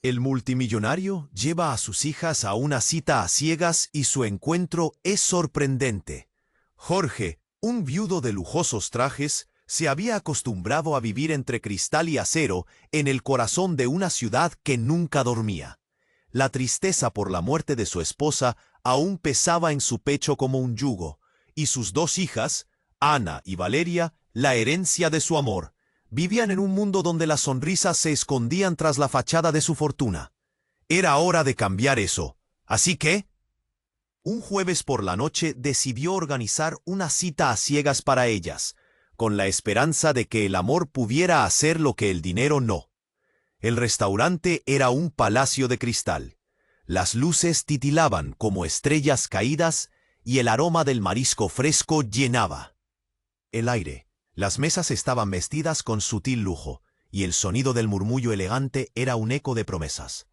El multimillonario lleva a sus hijas a una cita a ciegas y su encuentro es sorprendente. Jorge, un viudo de lujosos trajes, se había acostumbrado a vivir entre cristal y acero en el corazón de una ciudad que nunca dormía. La tristeza por la muerte de su esposa aún pesaba en su pecho como un yugo, y sus dos hijas, Ana y Valeria, la herencia de su amor, vivían en un mundo donde las sonrisas se escondían tras la fachada de su fortuna. Era hora de cambiar eso, así que, un jueves por la noche decidió organizar una cita a ciegas para ellas, con la esperanza de que el amor pudiera hacer lo que el dinero no. El restaurante era un palacio de cristal. Las luces titilaban como estrellas caídas y el aroma del marisco fresco llenaba el aire. Las mesas estaban vestidas con sutil lujo, y el sonido del murmullo elegante era un eco de promesas.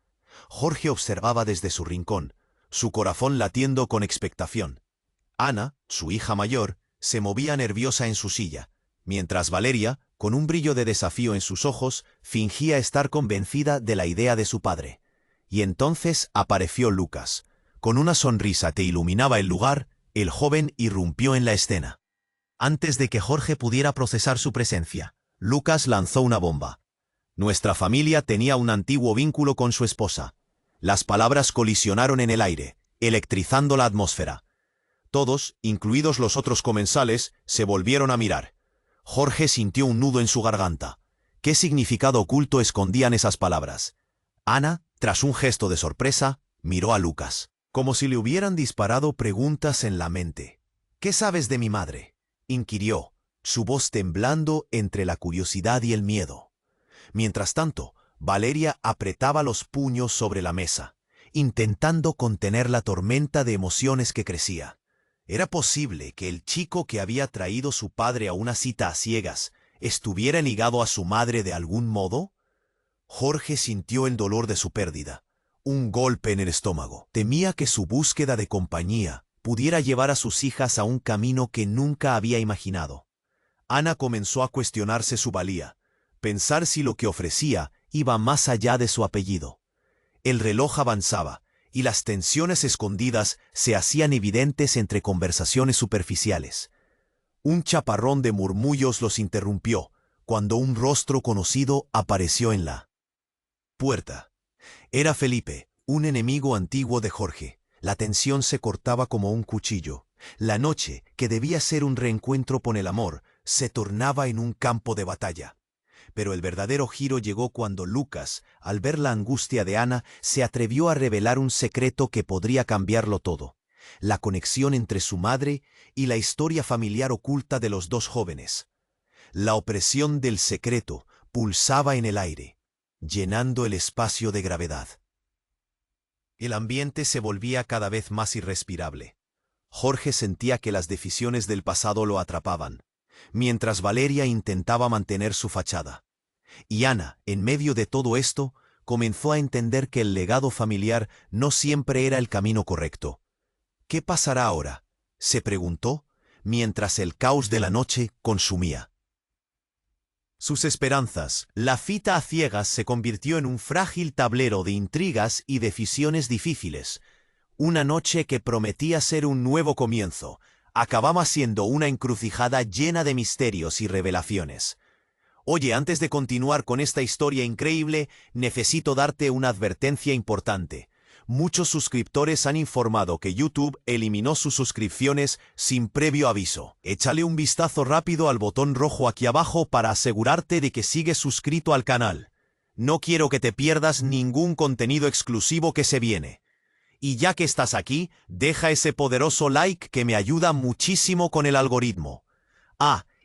Jorge observaba desde su rincón, su corazón latiendo con expectación. Ana, su hija mayor, se movía nerviosa en su silla, mientras Valeria, con un brillo de desafío en sus ojos, fingía estar convencida de la idea de su padre. Y entonces apareció Lucas. Con una sonrisa que iluminaba el lugar, el joven irrumpió en la escena. Antes de que Jorge pudiera procesar su presencia, Lucas lanzó una bomba. Nuestra familia tenía un antiguo vínculo con su esposa. Las palabras colisionaron en el aire, electrizando la atmósfera. Todos, incluidos los otros comensales, se volvieron a mirar. Jorge sintió un nudo en su garganta. ¿Qué significado oculto escondían esas palabras? Ana, tras un gesto de sorpresa, miró a Lucas, como si le hubieran disparado preguntas en la mente. ¿Qué sabes de mi madre?, inquirió, su voz temblando entre la curiosidad y el miedo. Mientras tanto, Valeria apretaba los puños sobre la mesa, intentando contener la tormenta de emociones que crecía. ¿Era posible que el chico que había traído su padre a una cita a ciegas estuviera ligado a su madre de algún modo? Jorge sintió el dolor de su pérdida, un golpe en el estómago. Temía que su búsqueda de compañía pudiera llevar a sus hijas a un camino que nunca había imaginado. Ana comenzó a cuestionarse su valía, pensar si lo que ofrecía iba más allá de su apellido. El reloj avanzaba, y las tensiones escondidas se hacían evidentes entre conversaciones superficiales. Un chaparrón de murmullos los interrumpió, cuando un rostro conocido apareció en la puerta. Era Felipe, un enemigo antiguo de Jorge. La tensión se cortaba como un cuchillo. La noche, que debía ser un reencuentro con el amor, se tornaba en un campo de batalla. Pero el verdadero giro llegó cuando Lucas, al ver la angustia de Ana, se atrevió a revelar un secreto que podría cambiarlo todo: la conexión entre su madre y la historia familiar oculta de los dos jóvenes. La opresión del secreto pulsaba en el aire, llenando el espacio de gravedad. El ambiente se volvía cada vez más irrespirable. Jorge sentía que las decisiones del pasado lo atrapaban, mientras Valeria intentaba mantener su fachada. Y Ana, en medio de todo esto, comenzó a entender que el legado familiar no siempre era el camino correcto. ¿Qué pasará ahora?, se preguntó, mientras el caos de la noche consumía sus esperanzas. La cita a ciegas se convirtió en un frágil tablero de intrigas y decisiones difíciles. Una noche que prometía ser un nuevo comienzo, acababa siendo una encrucijada llena de misterios y revelaciones. Oye, antes de continuar con esta historia increíble, necesito darte una advertencia importante. Muchos suscriptores han informado que YouTube eliminó sus suscripciones sin previo aviso. Échale un vistazo rápido al botón rojo aquí abajo para asegurarte de que sigues suscrito al canal. No quiero que te pierdas ningún contenido exclusivo que se viene. Y ya que estás aquí, deja ese poderoso like que me ayuda muchísimo con el algoritmo.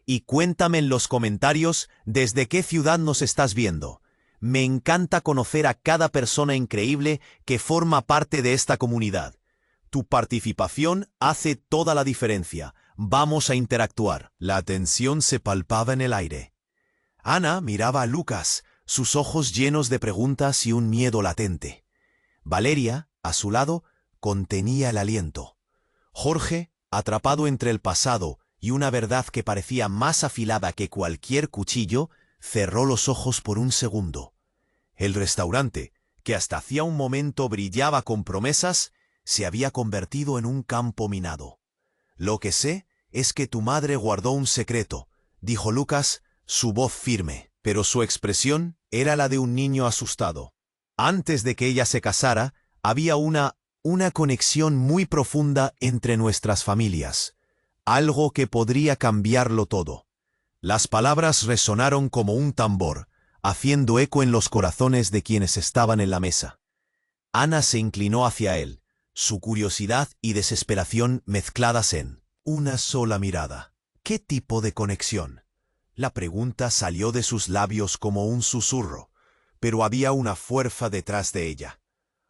Y cuéntame en los comentarios desde qué ciudad nos estás viendo. Me encanta conocer a cada persona increíble que forma parte de esta comunidad. Tu participación hace toda la diferencia. Vamos a interactuar. La tensión se palpaba en el aire. Ana miraba a Lucas, sus ojos llenos de preguntas y un miedo latente. Valeria, a su lado, contenía el aliento. Jorge, atrapado entre el pasado y una verdad que parecía más afilada que cualquier cuchillo, cerró los ojos por un segundo. El restaurante, que hasta hacía un momento brillaba con promesas, se había convertido en un campo minado. «Lo que sé es que tu madre guardó un secreto», dijo Lucas, su voz firme, pero su expresión era la de un niño asustado. Antes de que ella se casara, había una conexión muy profunda entre nuestras familias, algo que podría cambiarlo todo. Las palabras resonaron como un tambor, haciendo eco en los corazones de quienes estaban en la mesa. Ana se inclinó hacia él, su curiosidad y desesperación mezcladas en una sola mirada. ¿Qué tipo de conexión? La pregunta salió de sus labios como un susurro, pero había una fuerza detrás de ella.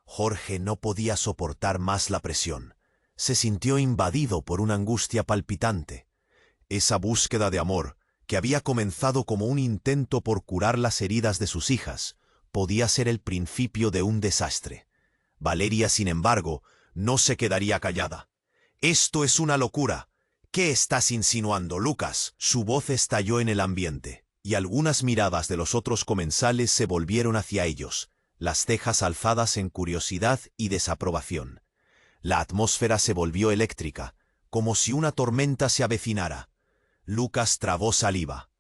Jorge no podía soportar más la presión. Se sintió invadido por una angustia palpitante. Esa búsqueda de amor, que había comenzado como un intento por curar las heridas de sus hijas, podía ser el principio de un desastre. Valeria, sin embargo, no se quedaría callada. «Esto es una locura. ¿Qué estás insinuando, Lucas?». Su voz estalló en el ambiente, y algunas miradas de los otros comensales se volvieron hacia ellos, las cejas alzadas en curiosidad y desaprobación. La atmósfera se volvió eléctrica, como si una tormenta se avecinara. Lucas tragó saliva.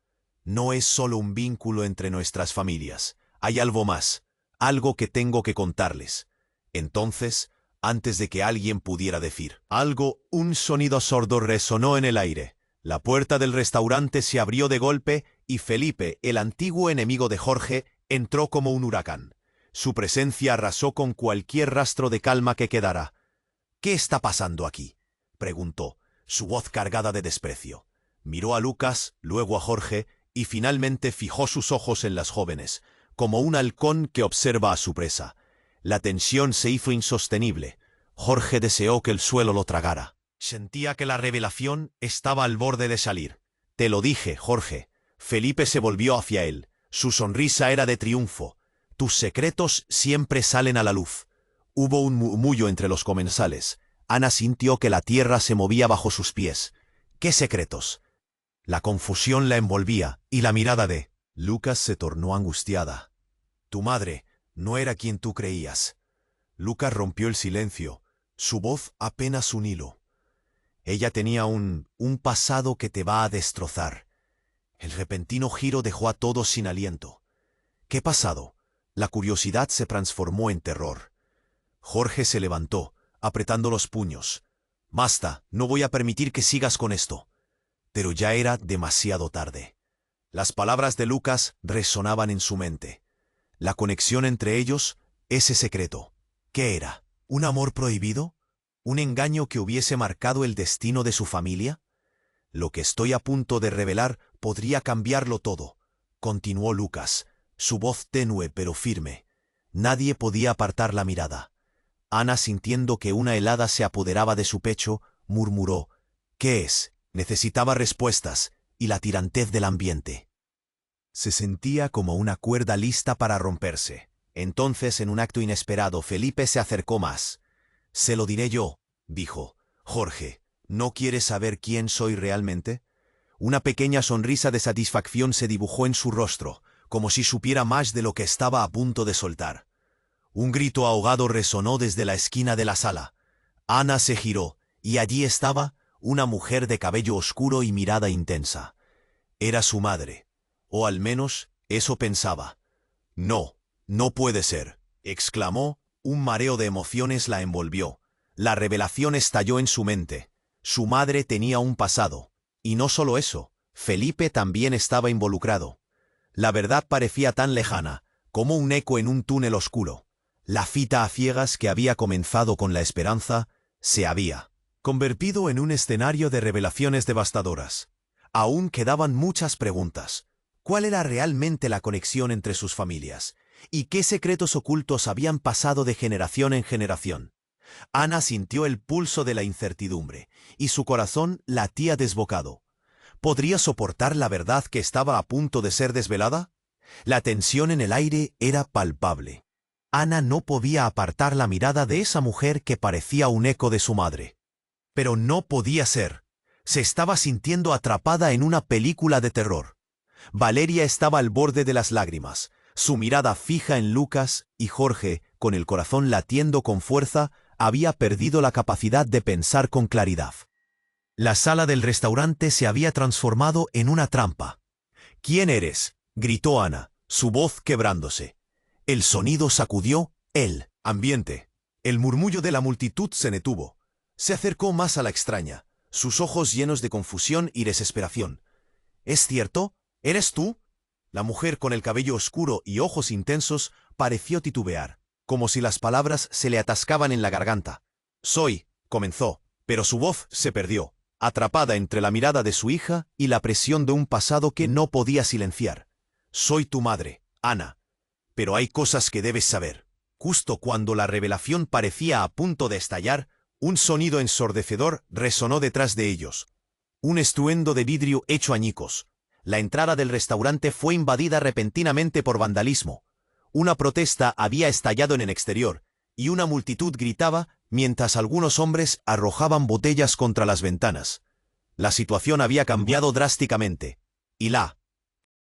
«No es solo un vínculo entre nuestras familias. Hay algo más, algo que tengo que contarles». Entonces, antes de que alguien pudiera decir algo, un sonido sordo resonó en el aire. La puerta del restaurante se abrió de golpe y Felipe, el antiguo enemigo de Jorge, entró como un huracán. Su presencia arrasó con cualquier rastro de calma que quedara. «¿Qué está pasando aquí?», preguntó, su voz cargada de desprecio. Miró a Lucas, luego a Jorge, y finalmente fijó sus ojos en las jóvenes, como un halcón que observa a su presa. La tensión se hizo insostenible. Jorge deseó que el suelo lo tragara. Sentía que la revelación estaba al borde de salir. «Te lo dije, Jorge». Felipe se volvió hacia él. Su sonrisa era de triunfo. «Tus secretos siempre salen a la luz». Hubo un murmullo entre los comensales. Ana sintió que la tierra se movía bajo sus pies. «¿Qué secretos?». La confusión la envolvía, y la mirada de Lucas se tornó angustiada. «Tu madre no era quien tú creías». Lucas rompió el silencio, su voz apenas un hilo. «Ella tenía un pasado que te va a destrozar». El repentino giro dejó a todos sin aliento. «¿Qué pasado?». La curiosidad se transformó en terror. Jorge se levantó, apretando los puños. «Basta, no voy a permitir que sigas con esto». Pero ya era demasiado tarde. Las palabras de Lucas resonaban en su mente. La conexión entre ellos, ese secreto. ¿Qué era? ¿Un amor prohibido? ¿Un engaño que hubiese marcado el destino de su familia? «Lo que estoy a punto de revelar podría cambiarlo todo», continuó Lucas, su voz tenue pero firme. Nadie podía apartar la mirada. Ana, sintiendo que una helada se apoderaba de su pecho, murmuró: «¿Qué es?». Necesitaba respuestas y la tirantez del ambiente. Se sentía como una cuerda lista para romperse. Entonces, en un acto inesperado, Felipe se acercó más. «Se lo diré yo», dijo. «Jorge, ¿no quieres saber quién soy realmente?». Una pequeña sonrisa de satisfacción se dibujó en su rostro, como si supiera más de lo que estaba a punto de soltar. Un grito ahogado resonó desde la esquina de la sala. Ana se giró, y allí estaba una mujer de cabello oscuro y mirada intensa. Era su madre, o al menos eso pensaba. «No, no puede ser», exclamó. Un mareo de emociones la envolvió. La revelación estalló en su mente. Su madre tenía un pasado. Y no solo eso, Felipe también estaba involucrado. La verdad parecía tan lejana, como un eco en un túnel oscuro. La cita a ciegas que había comenzado con la esperanza se había convertido en un escenario de revelaciones devastadoras. Aún quedaban muchas preguntas. ¿Cuál era realmente la conexión entre sus familias? ¿Y qué secretos ocultos habían pasado de generación en generación? Ana sintió el pulso de la incertidumbre, y su corazón latía desbocado. ¿Podría soportar la verdad que estaba a punto de ser desvelada? La tensión en el aire era palpable. Ana no podía apartar la mirada de esa mujer que parecía un eco de su madre. Pero no podía ser. Se estaba sintiendo atrapada en una película de terror. Valeria estaba al borde de las lágrimas. su mirada fija en Lucas, y Jorge, con el corazón latiendo con fuerza, había perdido la capacidad de pensar con claridad. La sala del restaurante se había transformado en una trampa. «¿Quién eres?», gritó Ana, su voz quebrándose. El sonido sacudió el ambiente. El murmullo de la multitud se detuvo. Se acercó más a la extraña, sus ojos llenos de confusión y desesperación. «¿Es cierto? ¿Eres tú?». La mujer con el cabello oscuro y ojos intensos pareció titubear, como si las palabras se le atascaban en la garganta. «Soy», comenzó, pero su voz se perdió, atrapada entre la mirada de su hija y la presión de un pasado que no podía silenciar. «Soy tu madre, Ana. Pero hay cosas que debes saber». Justo cuando la revelación parecía a punto de estallar, un sonido ensordecedor resonó detrás de ellos. Un estruendo de vidrio hecho añicos. La entrada del restaurante fue invadida repentinamente por vandalismo. Una protesta había estallado en el exterior, y una multitud gritaba mientras algunos hombres arrojaban botellas contra las ventanas. La situación había cambiado drásticamente, y la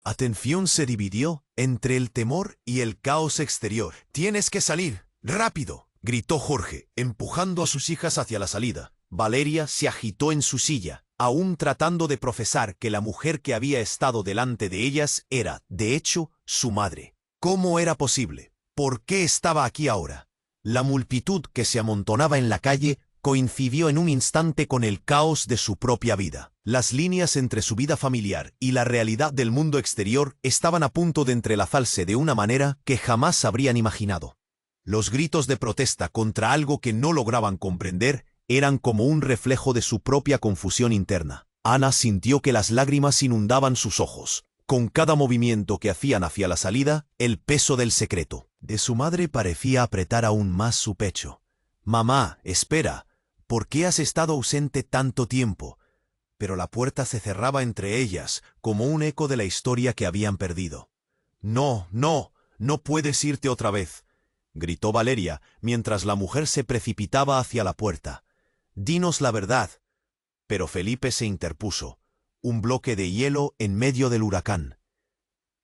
atención se dividió entre el temor y el caos exterior. «Tienes que salir, rápido», gritó Jorge, empujando a sus hijas hacia la salida. Valeria se agitó en su silla, aún tratando de profesar que la mujer que había estado delante de ellas era, de hecho, su madre. ¿Cómo era posible? ¿Por qué estaba aquí ahora? La multitud que se amontonaba en la calle coincidió en un instante con el caos de su propia vida. Las líneas entre su vida familiar y la realidad del mundo exterior estaban a punto de entrelazarse de una manera que jamás habrían imaginado. Los gritos de protesta contra algo que no lograban comprender eran como un reflejo de su propia confusión interna. Ana sintió que las lágrimas inundaban sus ojos. Con cada movimiento que hacían hacia la salida, el peso del secreto de su madre parecía apretar aún más su pecho. «Mamá, espera. ¿Por qué has estado ausente tanto tiempo?». Pero la puerta se cerraba entre ellas, como un eco de la historia que habían perdido. «No, no, no puedes irte otra vez», gritó Valeria, mientras la mujer se precipitaba hacia la puerta. «Dinos la verdad». Pero Felipe se interpuso, un bloque de hielo en medio del huracán.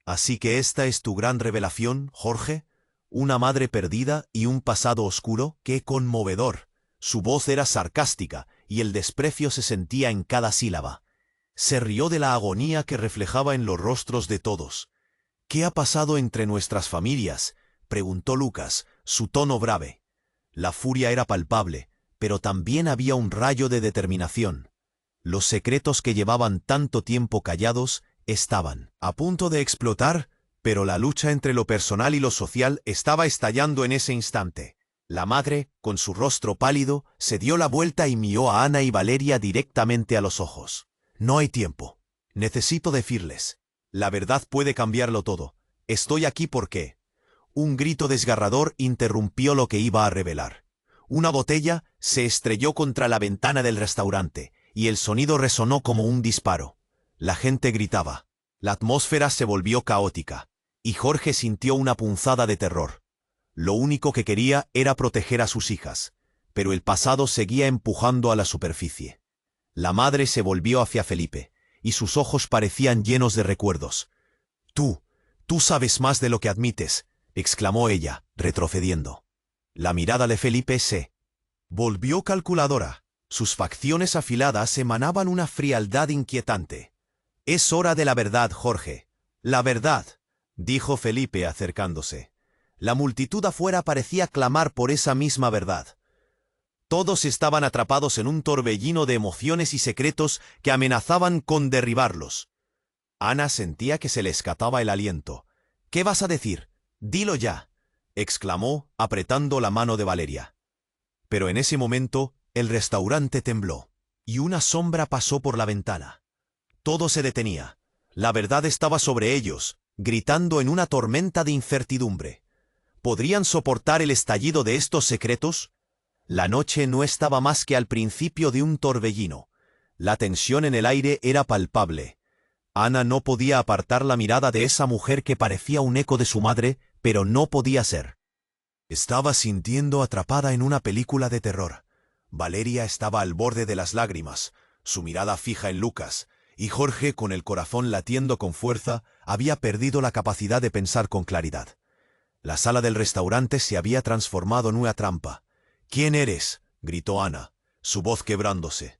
«¿Así que esta es tu gran revelación, Jorge? ¿Una madre perdida y un pasado oscuro? ¡Qué conmovedor!». Su voz era sarcástica, y el desprecio se sentía en cada sílaba. Se rió de la agonía que reflejaba en los rostros de todos. «¿Qué ha pasado entre nuestras familias?», preguntó Lucas, su tono breve. La furia era palpable, pero también había un rayo de determinación. Los secretos que llevaban tanto tiempo callados estaban a punto de explotar, pero la lucha entre lo personal y lo social estaba estallando en ese instante. La madre, con su rostro pálido, se dio la vuelta y miró a Ana y Valeria directamente a los ojos. «No hay tiempo. Necesito decirles. La verdad puede cambiarlo todo. Estoy aquí porque…». Un grito desgarrador interrumpió lo que iba a revelar. Una botella se estrelló contra la ventana del restaurante, y el sonido resonó como un disparo. La gente gritaba. La atmósfera se volvió caótica, y Jorge sintió una punzada de terror. Lo único que quería era proteger a sus hijas, pero el pasado seguía empujando a la superficie. La madre se volvió hacia Felipe, y sus ojos parecían llenos de recuerdos. Tú sabes más de lo que admites», exclamó ella, retrocediendo. La mirada de Felipe se volvió calculadora. Sus facciones afiladas emanaban una frialdad inquietante. «Es hora de la verdad, Jorge. La verdad», dijo Felipe acercándose. La multitud afuera parecía clamar por esa misma verdad. Todos estaban atrapados en un torbellino de emociones y secretos que amenazaban con derribarlos. Ana sentía que se le escapaba el aliento. «¿Qué vas a decir? Dilo ya», exclamó, apretando la mano de Valeria. Pero en ese momento, el restaurante tembló, y una sombra pasó por la ventana. Todo se detenía. La verdad estaba sobre ellos, gritando en una tormenta de incertidumbre. ¿Podrían soportar el estallido de estos secretos? La noche no estaba más que al principio de un torbellino. La tensión en el aire era palpable. Ana no podía apartar la mirada de esa mujer que parecía un eco de su madre, pero no podía ser. Estaba sintiendo atrapada en una película de terror. Valeria estaba al borde de las lágrimas, su mirada fija en Lucas, Y Jorge, con el corazón latiendo con fuerza, había perdido la capacidad de pensar con claridad. La sala del restaurante se había transformado en una trampa. «¿Quién eres?», gritó Ana, su voz quebrándose.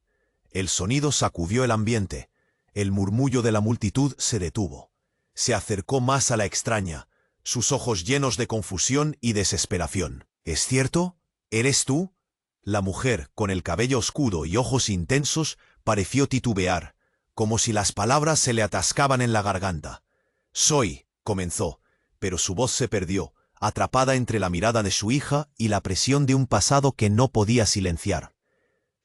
El sonido sacudió el ambiente. El murmullo de la multitud se detuvo. Se acercó más a la extraña, sus ojos llenos de confusión y desesperación. «¿Es cierto? ¿Eres tú?». La mujer, con el cabello oscuro y ojos intensos, pareció titubear, como si las palabras se le atascaban en la garganta. «Soy», comenzó, pero su voz se perdió, atrapada entre la mirada de su hija y la presión de un pasado que no podía silenciar.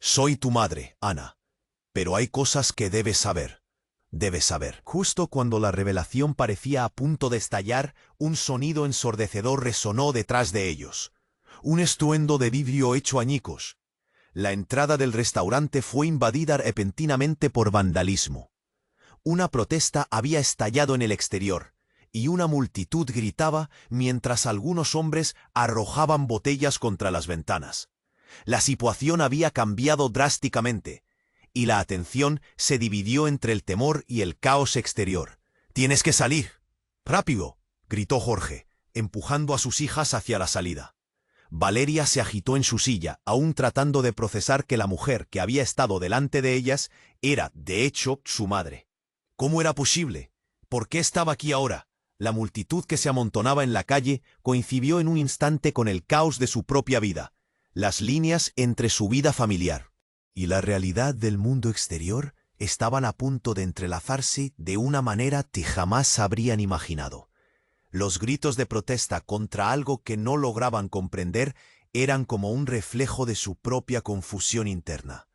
«Soy tu madre, Ana. Pero hay cosas que debes saber. Debes saber». Justo cuando la revelación parecía a punto de estallar, un sonido ensordecedor resonó detrás de ellos. Un estruendo de vidrio hecho añicos. La entrada del restaurante fue invadida repentinamente por vandalismo. Una protesta había estallado en el exterior, y una multitud gritaba mientras algunos hombres arrojaban botellas contra las ventanas. La situación había cambiado drásticamente, y la atención se dividió entre el temor y el caos exterior. «Tienes que salir. ¡Rápido!», gritó Jorge, empujando a sus hijas hacia la salida. Valeria se agitó en su silla, aún tratando de procesar que la mujer que había estado delante de ellas era, de hecho, su madre. ¿Cómo era posible? ¿Por qué estaba aquí ahora? La multitud que se amontonaba en la calle coincidió en un instante con el caos de su propia vida, las líneas entre su vida familiar y la realidad del mundo exterior estaban a punto de entrelazarse de una manera que jamás habrían imaginado. Los gritos de protesta contra algo que no lograban comprender eran como un reflejo de su propia confusión interna.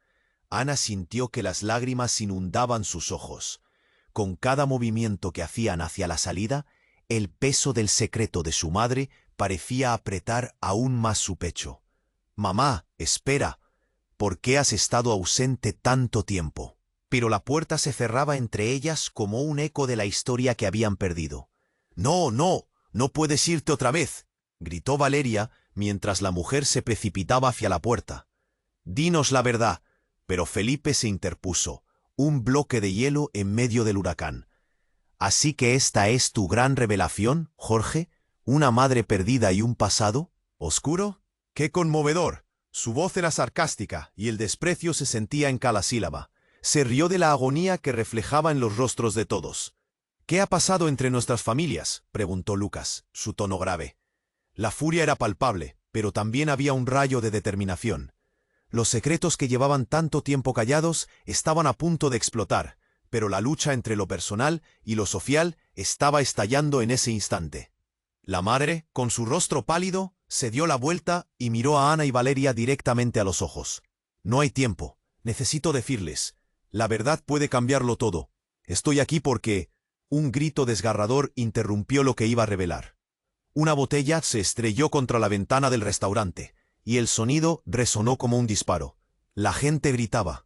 Ana sintió que las lágrimas inundaban sus ojos. Con cada movimiento que hacían hacia la salida, el peso del secreto de su madre parecía apretar aún más su pecho. «Mamá, espera. ¿Por qué has estado ausente tanto tiempo?». Pero la puerta se cerraba entre ellas como un eco de la historia que habían perdido. «No, no, no puedes irte otra vez», gritó Valeria mientras la mujer se precipitaba hacia la puerta. «Dinos la verdad». Pero Felipe se interpuso, un bloque de hielo en medio del huracán. «¿Así que esta es tu gran revelación, Jorge? ¿Una madre perdida y un pasado oscuro?». «¡Qué conmovedor!». Su voz era sarcástica y el desprecio se sentía en cada sílaba. Se rió de la agonía que reflejaba en los rostros de todos. «¿Qué ha pasado entre nuestras familias?», preguntó Lucas, su tono grave. La furia era palpable, pero también había un rayo de determinación. Los secretos que llevaban tanto tiempo callados estaban a punto de explotar, pero la lucha entre lo personal y lo social estaba estallando en ese instante. La madre, con su rostro pálido, se dio la vuelta y miró a Ana y Valeria directamente a los ojos. «No hay tiempo. Necesito decirles. La verdad puede cambiarlo todo. Estoy aquí porque…». Un grito desgarrador interrumpió lo que iba a revelar. Una botella se estrelló contra la ventana del restaurante, y el sonido resonó como un disparo. La gente gritaba.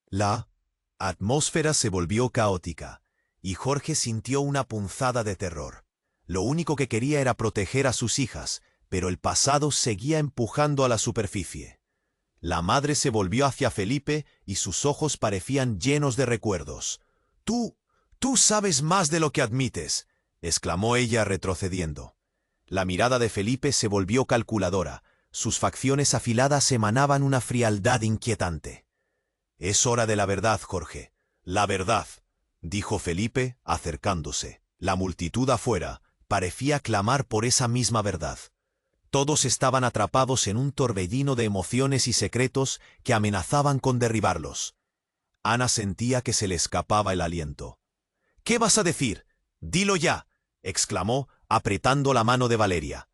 La atmósfera se volvió caótica, y Jorge sintió una punzada de terror. Lo único que quería era proteger a sus hijas, pero el pasado seguía empujando a la superficie. La madre se volvió hacia Felipe y sus ojos parecían llenos de recuerdos. «Tú sabes más de lo que admites», exclamó ella retrocediendo. La mirada de Felipe se volvió calculadora. Sus facciones afiladas emanaban una frialdad inquietante. «Es hora de la verdad, Jorge. La verdad», dijo Felipe, acercándose. La multitud afuera parecía clamar por esa misma verdad. Todos estaban atrapados en un torbellino de emociones y secretos que amenazaban con derribarlos. Ana sentía que se le escapaba el aliento. «¿Qué vas a decir? Dilo ya», exclamó, apretando la mano de Valeria.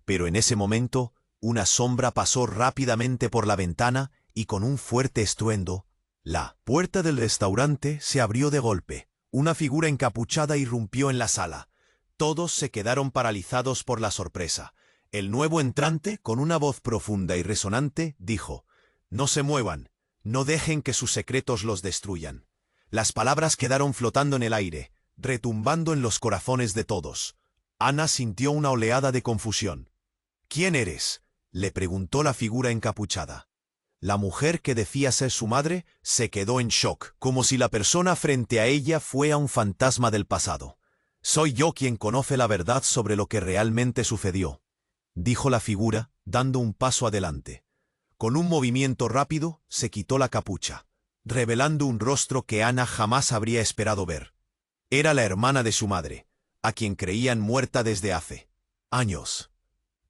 Pero en ese momento, una sombra pasó rápidamente por la ventana y con un fuerte estruendo, la puerta del restaurante se abrió de golpe. Una figura encapuchada irrumpió en la sala. Todos se quedaron paralizados por la sorpresa. El nuevo entrante, con una voz profunda y resonante, dijo: «No se muevan, no dejen que sus secretos los destruyan». Las palabras quedaron flotando en el aire, retumbando en los corazones de todos. Ana sintió una oleada de confusión. «¿Quién eres?», le preguntó la figura encapuchada. La mujer que decía ser su madre se quedó en shock, como si la persona frente a ella fuera un fantasma del pasado. «Soy yo quien conoce la verdad sobre lo que realmente sucedió», dijo la figura, dando un paso adelante. Con un movimiento rápido, se quitó la capucha, revelando un rostro que Ana jamás habría esperado ver. Era la hermana de su madre, a quien creían muerta desde hace años.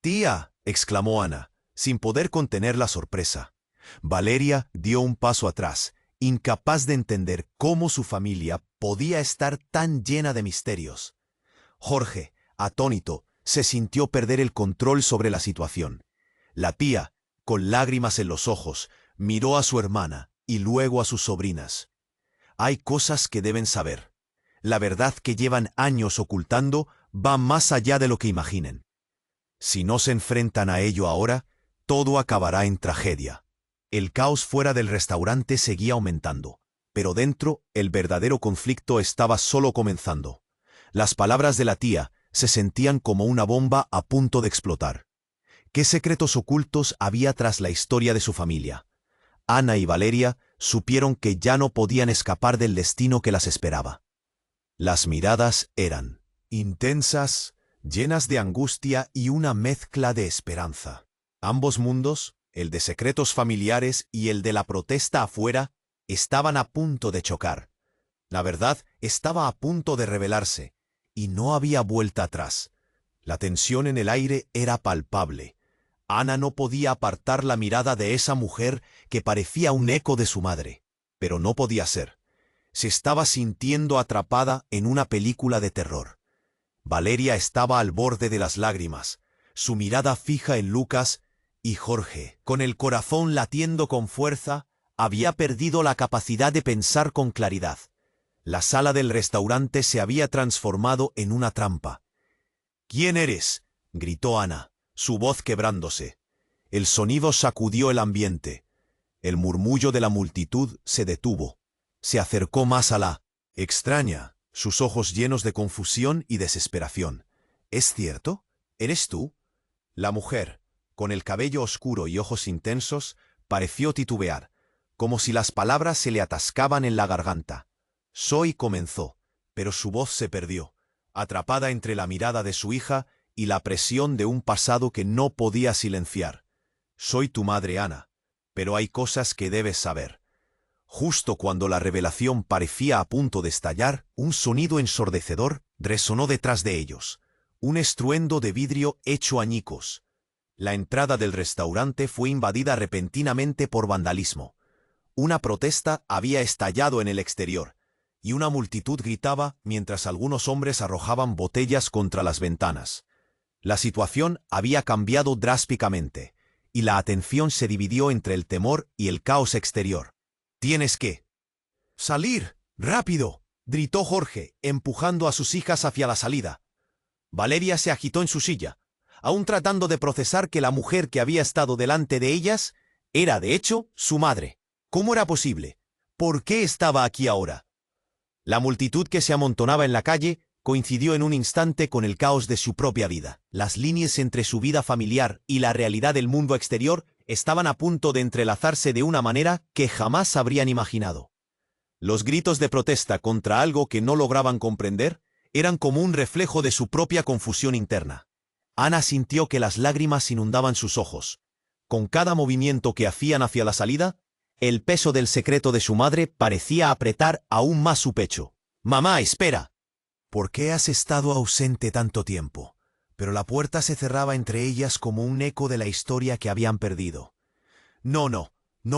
«Tía», exclamó Ana, sin poder contener la sorpresa. Valeria dio un paso atrás, incapaz de entender cómo su familia podía estar tan llena de misterios. Jorge, atónito, se sintió perder el control sobre la situación. La tía, con lágrimas en los ojos, miró a su hermana y luego a sus sobrinas. «Hay cosas que deben saber. La verdad que llevan años ocultando va más allá de lo que imaginen. Si no se enfrentan a ello ahora, todo acabará en tragedia». El caos fuera del restaurante seguía aumentando, pero dentro el verdadero conflicto estaba solo comenzando. Las palabras de la tía se sentían como una bomba a punto de explotar. ¿Qué secretos ocultos había tras la historia de su familia? Ana y Valeria supieron que ya no podían escapar del destino que las esperaba. Las miradas eran intensas, llenas de angustia y una mezcla de esperanza. Ambos mundos, el de secretos familiares y el de la protesta afuera, estaban a punto de chocar. La verdad estaba a punto de revelarse, y no había vuelta atrás. La tensión en el aire era palpable. Ana no podía apartar la mirada de esa mujer que parecía un eco de su madre, pero no podía ser. Se estaba sintiendo atrapada en una película de terror. Valeria estaba al borde de las lágrimas, su mirada fija en Lucas, y Jorge, con el corazón latiendo con fuerza, había perdido la capacidad de pensar con claridad. La sala del restaurante se había transformado en una trampa. «¿Quién eres?», gritó Ana, su voz quebrándose. El sonido sacudió el ambiente. El murmullo de la multitud se detuvo. Se acercó más a la extraña, sus ojos llenos de confusión y desesperación. «¿Es cierto? ¿Eres tú?». La mujer, con el cabello oscuro y ojos intensos, pareció titubear, como si las palabras se le atascaban en la garganta. «Soy», comenzó, pero su voz se perdió, atrapada entre la mirada de su hija y la presión de un pasado que no podía silenciar. «Soy tu madre, Ana, pero hay cosas que debes saber». Justo cuando la revelación parecía a punto de estallar, un sonido ensordecedor resonó detrás de ellos, un estruendo de vidrio hecho añicos. La entrada del restaurante fue invadida repentinamente por vandalismo. Una protesta había estallado en el exterior, y una multitud gritaba mientras algunos hombres arrojaban botellas contra las ventanas. La situación había cambiado drásticamente, y la atención se dividió entre el temor y el caos exterior. «Tienes que salir, rápido», gritó Jorge, empujando a sus hijas hacia la salida. Valeria se agitó en su silla, aún tratando de procesar que la mujer que había estado delante de ellas era, de hecho, su madre. ¿Cómo era posible? ¿Por qué estaba aquí ahora? La multitud que se amontonaba en la calle coincidió en un instante con el caos de su propia vida. Las líneas entre su vida familiar y la realidad del mundo exterior estaban a punto de entrelazarse de una manera que jamás habrían imaginado. Los gritos de protesta contra algo que no lograban comprender eran como un reflejo de su propia confusión interna. Ana sintió que las lágrimas inundaban sus ojos. Con cada movimiento que hacían hacia la salida, el peso del secreto de su madre parecía apretar aún más su pecho. «Mamá, espera». «¿Por qué has estado ausente tanto tiempo?». Pero la puerta se cerraba entre ellas como un eco de la historia que habían perdido. No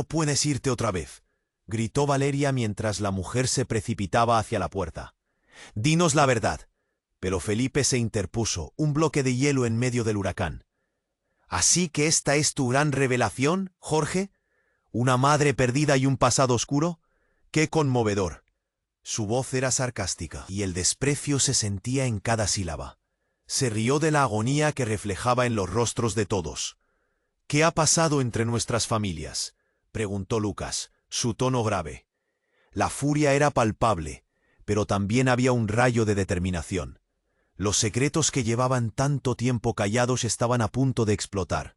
puedes irte otra vez», gritó Valeria mientras la mujer se precipitaba hacia la puerta. «Dinos la verdad». Pero Felipe se interpuso, un bloque de hielo en medio del huracán. «¿Así que esta es tu gran revelación, Jorge? ¿Una madre perdida y un pasado oscuro? ¡Qué conmovedor!». Su voz era sarcástica, y el desprecio se sentía en cada sílaba. Se rió de la agonía que reflejaba en los rostros de todos. «¿Qué ha pasado entre nuestras familias?», preguntó Lucas, su tono grave. La furia era palpable, pero también había un rayo de determinación. Los secretos que llevaban tanto tiempo callados estaban a punto de explotar,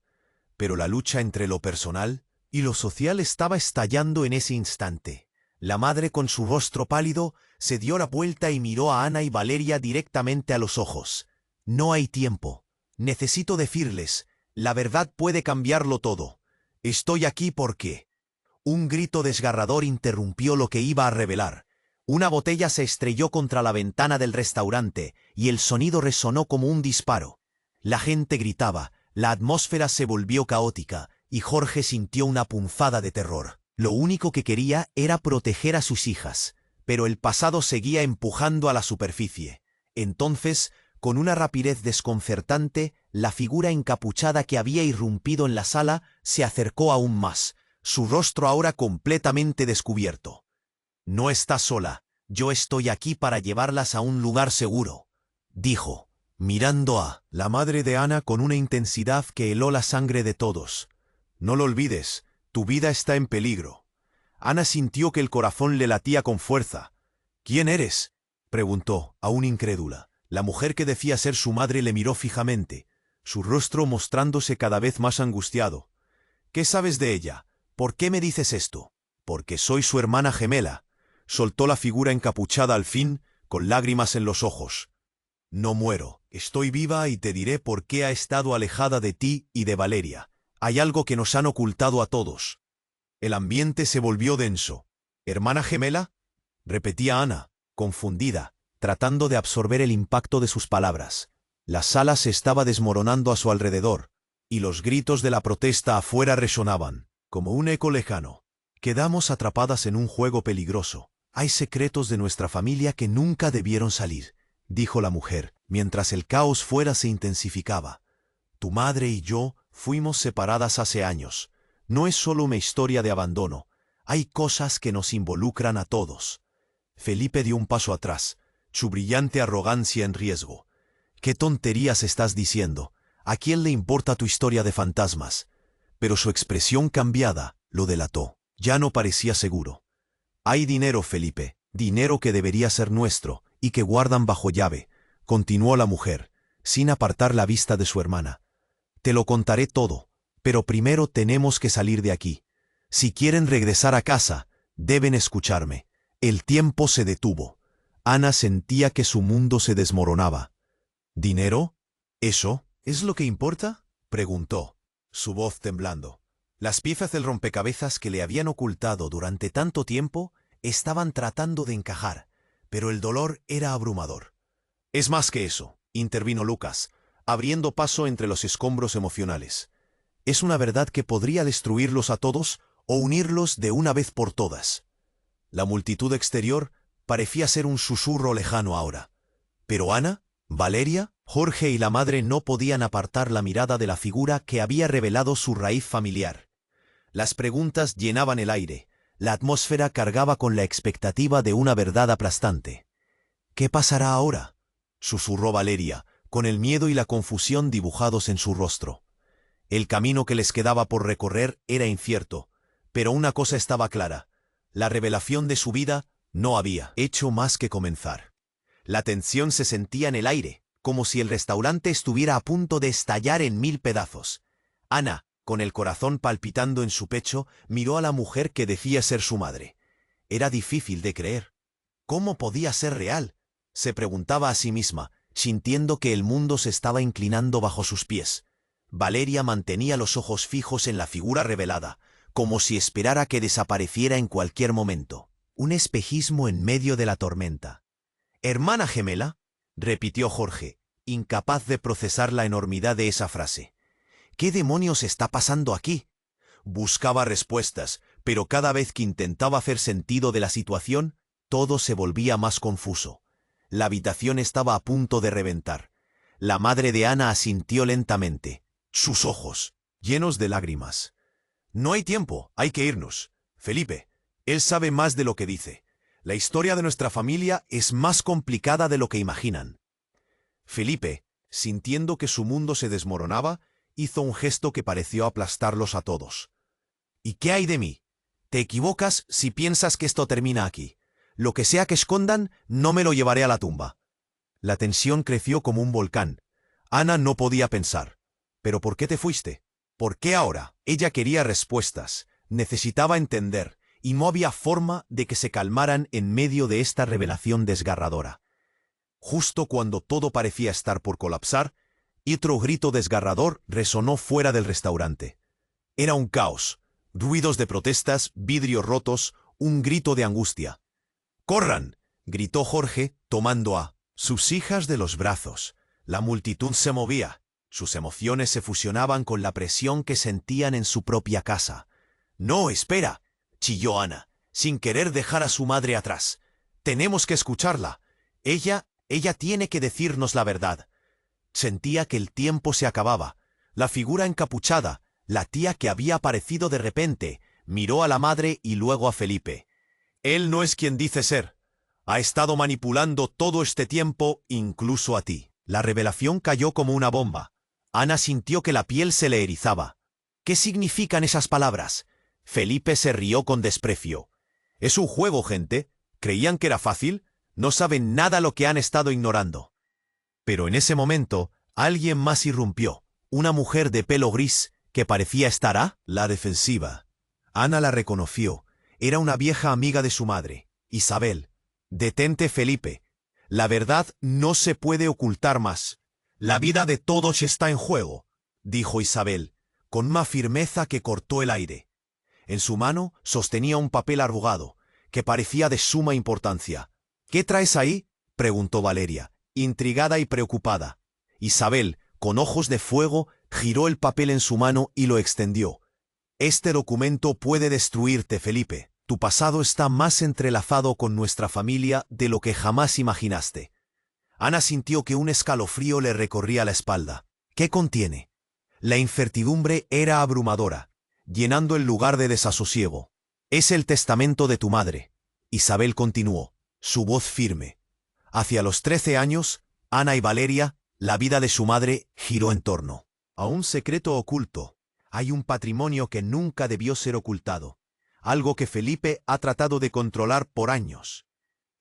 pero la lucha entre lo personal Y lo social estaba estallando en ese instante. La madre, con su rostro pálido, se dio la vuelta y miró a Ana y Valeria directamente a los ojos. No hay tiempo. Necesito decirles, la verdad puede cambiarlo todo. Estoy aquí porque... Un grito desgarrador interrumpió lo que iba a revelar. Una botella se estrelló contra la ventana del restaurante y el sonido resonó como un disparo. La gente gritaba, la atmósfera se volvió caótica y Jorge sintió una punzada de terror. Lo único que quería era proteger a sus hijas, pero el pasado seguía empujando a la superficie. Entonces, con una rapidez desconcertante, la figura encapuchada que había irrumpido en la sala se acercó aún más, su rostro ahora completamente descubierto. «No estás sola, yo estoy aquí para llevarlas a un lugar seguro», dijo, mirando a la madre de Ana con una intensidad que heló la sangre de todos. «No lo olvides, tu vida está en peligro». Ana sintió que el corazón le latía con fuerza. «¿Quién eres?», preguntó, aún incrédula. La mujer que decía ser su madre le miró fijamente, su rostro mostrándose cada vez más angustiado. «¿Qué sabes de ella? ¿Por qué me dices esto?» «Porque soy su hermana gemela», soltó la figura encapuchada al fin, con lágrimas en los ojos. «No muero, estoy viva y te diré por qué ha estado alejada de ti y de Valeria. Hay algo que nos han ocultado a todos». El ambiente se volvió denso. «¿Hermana gemela?», repetía Ana, confundida, tratando de absorber el impacto de sus palabras. La sala se estaba desmoronando a su alrededor, y los gritos de la protesta afuera resonaban, como un eco lejano. «Quedamos atrapadas en un juego peligroso. Hay secretos de nuestra familia que nunca debieron salir», dijo la mujer, mientras el caos fuera se intensificaba. «Tu madre y yo fuimos separadas hace años. No es solo una historia de abandono. Hay cosas que nos involucran a todos». Felipe dio un paso atrás, su brillante arrogancia en riesgo. «¿Qué tonterías estás diciendo? ¿A quién le importa tu historia de fantasmas?». Pero su expresión cambiada lo delató. Ya no parecía seguro. «Hay dinero, Felipe, dinero que debería ser nuestro y que guardan bajo llave», continuó la mujer, sin apartar la vista de su hermana. «Te lo contaré todo, pero primero tenemos que salir de aquí. Si quieren regresar a casa, deben escucharme». El tiempo se detuvo. Ana sentía que su mundo se desmoronaba. «¿Dinero? ¿Eso es lo que importa?», preguntó, su voz temblando. Las piezas del rompecabezas que le habían ocultado durante tanto tiempo estaban tratando de encajar, pero el dolor era abrumador. «Es más que eso», intervino Lucas, abriendo paso entre los escombros emocionales. «Es una verdad que podría destruirlos a todos o unirlos de una vez por todas». La multitud exterior parecía ser un susurro lejano ahora. Pero Ana, Valeria, Jorge y la madre no podían apartar la mirada de la figura que había revelado su raíz familiar. Las preguntas llenaban el aire, la atmósfera cargaba con la expectativa de una verdad aplastante. «¿Qué pasará ahora?», susurró Valeria, con el miedo y la confusión dibujados en su rostro. El camino que les quedaba por recorrer era incierto, pero una cosa estaba clara: la revelación de su vida no había hecho más que comenzar. La tensión se sentía en el aire, como si el restaurante estuviera a punto de estallar en 1000 pedazos. Ana, con el corazón palpitando en su pecho, miró a la mujer que decía ser su madre. Era difícil de creer. ¿Cómo podía ser real?, se preguntaba a sí misma, sintiendo que el mundo se estaba inclinando bajo sus pies. Valeria mantenía los ojos fijos en la figura revelada, como si esperara que desapareciera en cualquier momento. Un espejismo en medio de la tormenta. «¿Hermana gemela?», repitió Jorge, incapaz de procesar la enormidad de esa frase. «¿Qué demonios está pasando aquí?». Buscaba respuestas, pero cada vez que intentaba hacer sentido de la situación, todo se volvía más confuso. La habitación estaba a punto de reventar. La madre de Ana asintió lentamente, sus ojos llenos de lágrimas. «No hay tiempo, hay que irnos. Felipe, él sabe más de lo que dice. La historia de nuestra familia es más complicada de lo que imaginan». Felipe, sintiendo que su mundo se desmoronaba, hizo un gesto que pareció aplastarlos a todos. «¿Y qué hay de mí? Te equivocas si piensas que esto termina aquí. Lo que sea que escondan, no me lo llevaré a la tumba». La tensión creció como un volcán. Ana no podía pensar. «¿Pero por qué te fuiste? ¿Por qué ahora?». Ella quería respuestas. necesitaba entender, y no había forma de que se calmaran en medio de esta revelación desgarradora. Justo cuando todo parecía estar por colapsar, otro grito desgarrador resonó fuera del restaurante. Era un caos, ruidos de protestas, vidrios rotos, un grito de angustia. ¡Corran!, gritó Jorge, tomando a sus hijas de los brazos. La multitud se movía. Sus emociones se fusionaban con la presión que sentían en su propia casa. «No, espera», chilló Ana, sin querer dejar a su madre atrás. «Tenemos que escucharla. Ella tiene que decirnos la verdad». Sentía que el tiempo se acababa. La figura encapuchada, la tía que había aparecido de repente, miró a la madre y luego a Felipe. «Él no es quien dice ser. Ha estado manipulando todo este tiempo, incluso a ti». La revelación cayó como una bomba. Ana sintió que la piel se le erizaba. ¿Qué significan esas palabras? Felipe se rió con desprecio. «Es un juego, gente. ¿Creían que era fácil? No saben nada lo que han estado ignorando». Pero en ese momento, alguien más irrumpió. Una mujer de pelo gris, que parecía estar a la defensiva. Ana la reconoció. Era una vieja amiga de su madre, Isabel. «Detente, Felipe. La verdad no se puede ocultar más. La vida de todos está en juego», dijo Isabel, con una firmeza que cortó el aire. En su mano sostenía un papel arrugado, que parecía de suma importancia. «¿Qué traes ahí?», preguntó Valeria, intrigada y preocupada. Isabel, con ojos de fuego, giró el papel en su mano y lo extendió. «Este documento puede destruirte, Felipe. Tu pasado está más entrelazado con nuestra familia de lo que jamás imaginaste». Ana sintió que un escalofrío le recorría la espalda. ¿Qué contiene? La incertidumbre era abrumadora, llenando el lugar de desasosiego. «Es el testamento de tu madre», Isabel continuó, su voz firme. Hacia los 13 años, Ana y Valeria, la vida de su madre giró en torno a un secreto oculto. Hay un patrimonio que nunca debió ser ocultado, algo que Felipe ha tratado de controlar por años.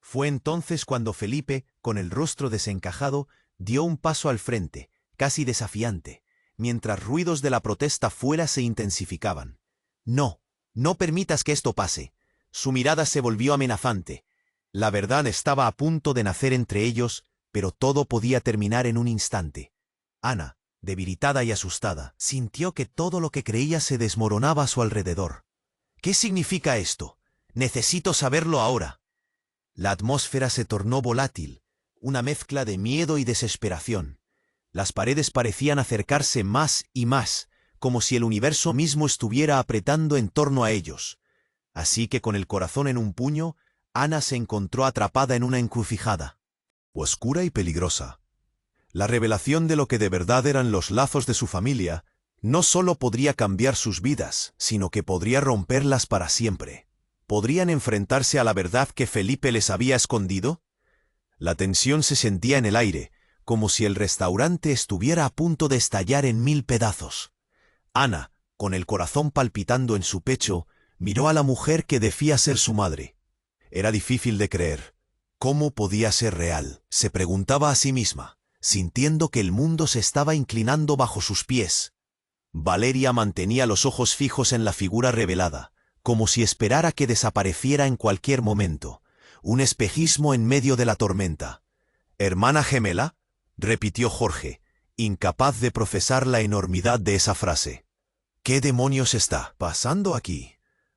Fue entonces cuando Felipe, con el rostro desencajado, dio un paso al frente, casi desafiante, mientras ruidos de la protesta fuera se intensificaban. «No, no permitas que esto pase». Su mirada se volvió amenazante. La verdad estaba a punto de nacer entre ellos, pero todo podía terminar en un instante. Ana, debilitada y asustada, sintió que todo lo que creía se desmoronaba a su alrededor. «¿Qué significa esto? Necesito saberlo ahora». La atmósfera se tornó volátil, una mezcla de miedo y desesperación. Las paredes parecían acercarse más y más, como si el universo mismo estuviera apretando en torno a ellos. Así que con el corazón en un puño, Ana se encontró atrapada en una encrucijada oscura y peligrosa. La revelación de lo que de verdad eran los lazos de su familia no solo podría cambiar sus vidas, sino que podría romperlas para siempre. ¿Podrían enfrentarse a la verdad que Felipe les había escondido? La tensión se sentía en el aire, como si el restaurante estuviera a punto de estallar en 1000 pedazos. Ana, con el corazón palpitando en su pecho, miró a la mujer que decía ser su madre. Era difícil de creer. ¿Cómo podía ser real?, se preguntaba a sí misma, sintiendo que el mundo se estaba inclinando bajo sus pies. Valeria mantenía los ojos fijos en la figura revelada, como si esperara que desapareciera en cualquier momento, un espejismo en medio de la tormenta. «¿Hermana gemela?», repitió Jorge, incapaz de procesar la enormidad de esa frase. «¿Qué demonios está pasando aquí?».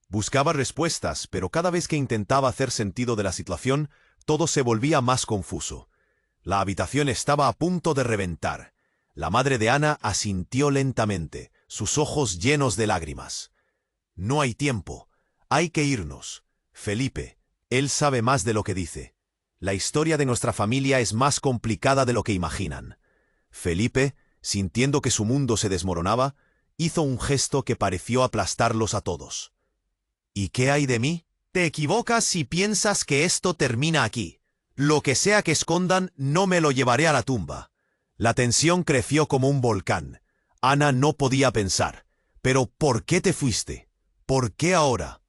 Buscaba respuestas, pero cada vez que intentaba hacer sentido de la situación, todo se volvía más confuso. La habitación estaba a punto de reventar. La madre de Ana asintió lentamente, sus ojos llenos de lágrimas. «No hay tiempo. Hay que irnos. Felipe, él sabe más de lo que dice. La historia de nuestra familia es más complicada de lo que imaginan». Felipe, sintiendo que su mundo se desmoronaba, hizo un gesto que pareció aplastarlos a todos. «¿Y qué hay de mí? Te equivocas si piensas que esto termina aquí. Lo que sea que escondan, no me lo llevaré a la tumba». La tensión creció como un volcán. Ana no podía pensar. «¿Pero por qué te fuiste? ¿Por qué ahora?».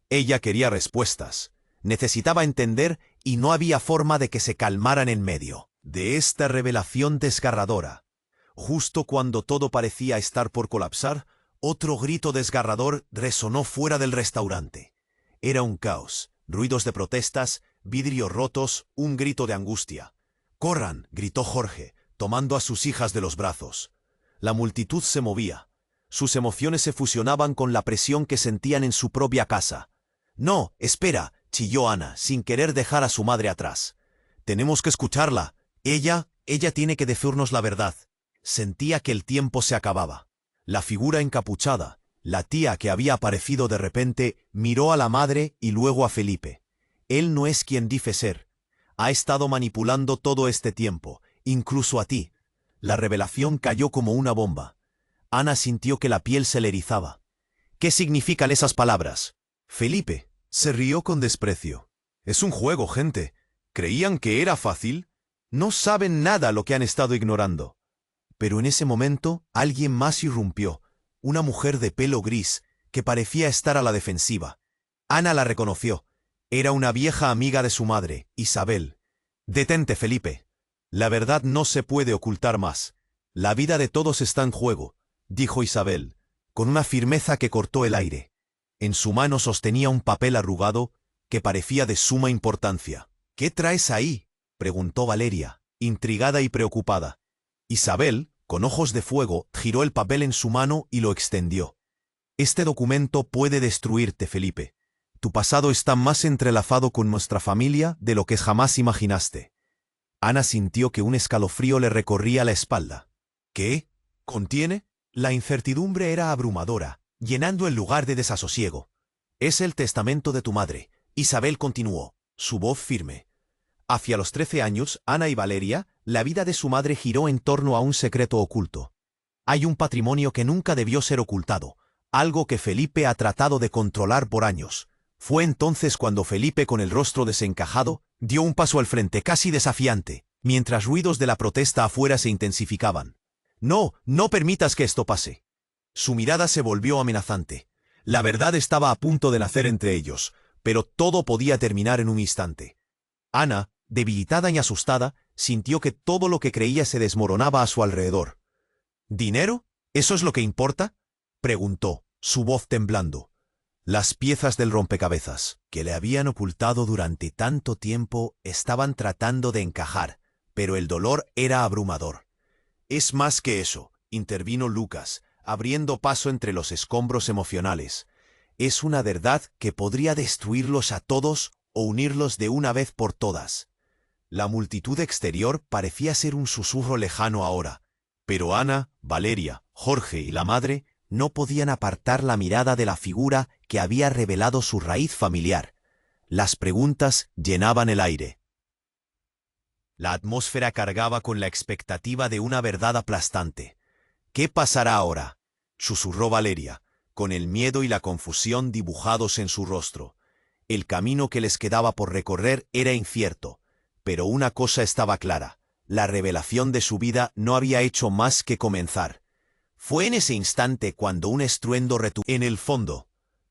Ella quería respuestas. Necesitaba entender y no había forma de que se calmaran en medio de esta revelación desgarradora. Justo cuando todo parecía estar por colapsar, Otro grito desgarrador resonó fuera del restaurante. Era un caos, ruidos de protestas, vidrios rotos, un grito de angustia. «¡Corran!», gritó Jorge, tomando a sus hijas de los brazos. La multitud se movía. Sus emociones se fusionaban con la presión que sentían en su propia casa. «No, espera», chilló Ana, sin querer dejar a su madre atrás. «Tenemos que escucharla. Ella tiene que decirnos la verdad». Sentía que el tiempo se acababa. La figura encapuchada, la tía que había aparecido de repente, miró a la madre y luego a Felipe. «Él no es quien dice ser. Ha estado manipulando todo este tiempo, incluso a ti». La revelación cayó como una bomba. Ana sintió que la piel se le erizaba. «¿Qué significan esas palabras?». Felipe se rió con desprecio. «Es un juego, gente. ¿Creían que era fácil? No saben nada lo que han estado ignorando». Pero en ese momento alguien más irrumpió, una mujer de pelo gris que parecía estar a la defensiva. Ana la reconoció. Era una vieja amiga de su madre, Isabel. «Detente, Felipe. La verdad no se puede ocultar más. La vida de todos está en juego», dijo Isabel, con una firmeza que cortó el aire. En su mano sostenía un papel arrugado que parecía de suma importancia. «¿Qué traes ahí?», preguntó Valeria, intrigada y preocupada. Isabel, con ojos de fuego, giró el papel en su mano y lo extendió. «Este documento puede destruirte, Felipe. Tu pasado está más entrelazado con nuestra familia de lo que jamás imaginaste». Ana sintió que un escalofrío le recorría la espalda. «¿Qué contiene?». La incertidumbre era abrumadora, llenando el lugar de desasosiego. «Es el testamento de tu madre», Isabel continuó, su voz firme. Hacia los 13 años, Ana y Valeria, la vida de su madre giró en torno a un secreto oculto. Hay un patrimonio que nunca debió ser ocultado, algo que Felipe ha tratado de controlar por años. Fue entonces cuando Felipe, con el rostro desencajado, dio un paso al frente casi desafiante, mientras ruidos de la protesta afuera se intensificaban. «No, no permitas que esto pase». Su mirada se volvió amenazante. La verdad estaba a punto de nacer entre ellos, pero todo podía terminar en un instante. Ana, debilitada y asustada, sintió que todo lo que creía se desmoronaba a su alrededor. «¿Dinero? ¿Eso es lo que importa?», preguntó, su voz temblando. Las piezas del rompecabezas, que le habían ocultado durante tanto tiempo, estaban tratando de encajar, pero el dolor era abrumador. «Es más que eso», intervino Lucas, abriendo paso entre los escombros emocionales. «Es una verdad que podría destruirlos a todos o unirlos de una vez por todas». La multitud exterior parecía ser un susurro lejano ahora, pero Ana, Valeria, Jorge y la madre no podían apartar la mirada de la figura que había revelado su raíz familiar. Las preguntas llenaban el aire. La atmósfera cargaba con la expectativa de una verdad aplastante. «¿Qué pasará ahora?», susurró Valeria, con el miedo y la confusión dibujados en su rostro. El camino que les quedaba por recorrer era incierto, pero una cosa estaba clara: la revelación de su vida no había hecho más que comenzar. Fue en ese instante cuando un estruendo retumbó en el fondo.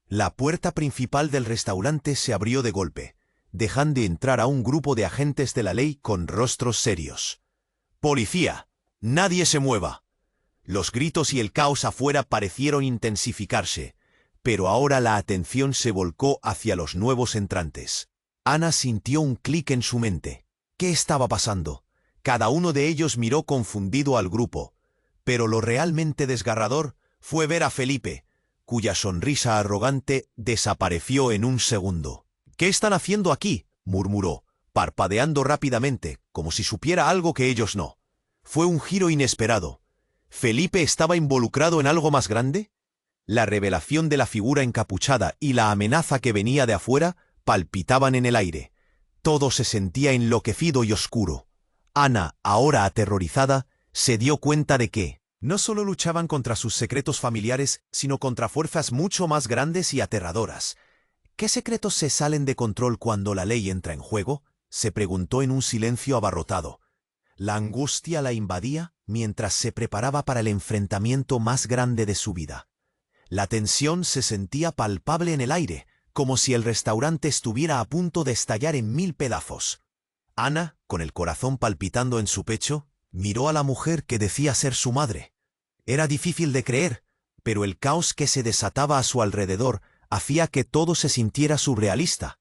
La puerta principal del restaurante se abrió de golpe, dejando entrar a un grupo de agentes de la ley con rostros serios. «¡Policía! ¡Nadie se mueva!». Los gritos y el caos afuera parecieron intensificarse, pero ahora la atención se volcó hacia los nuevos entrantes. Ana sintió un clic en su mente. ¿Qué estaba pasando? Cada uno de ellos miró confundido al grupo, pero lo realmente desgarrador fue ver a Felipe, cuya sonrisa arrogante desapareció en un segundo. «¿Qué están haciendo aquí?», murmuró, parpadeando rápidamente, como si supiera algo que ellos no. Fue un giro inesperado. ¿Felipe estaba involucrado en algo más grande? La revelación de la figura encapuchada y la amenaza que venía de afuera palpitaban en el aire. Todo se sentía enloquecido y oscuro. Ana, ahora aterrorizada, se dio cuenta de que no solo luchaban contra sus secretos familiares, sino contra fuerzas mucho más grandes y aterradoras. «¿Qué secretos se salen de control cuando la ley entra en juego?», se preguntó en un silencio abarrotado. La angustia la invadía mientras se preparaba para el enfrentamiento más grande de su vida. La tensión se sentía palpable en el aire, como si el restaurante estuviera a punto de estallar en 1000 pedazos. Ana, con el corazón palpitando en su pecho, miró a la mujer que decía ser su madre. Era difícil de creer, pero el caos que se desataba a su alrededor hacía que todo se sintiera surrealista.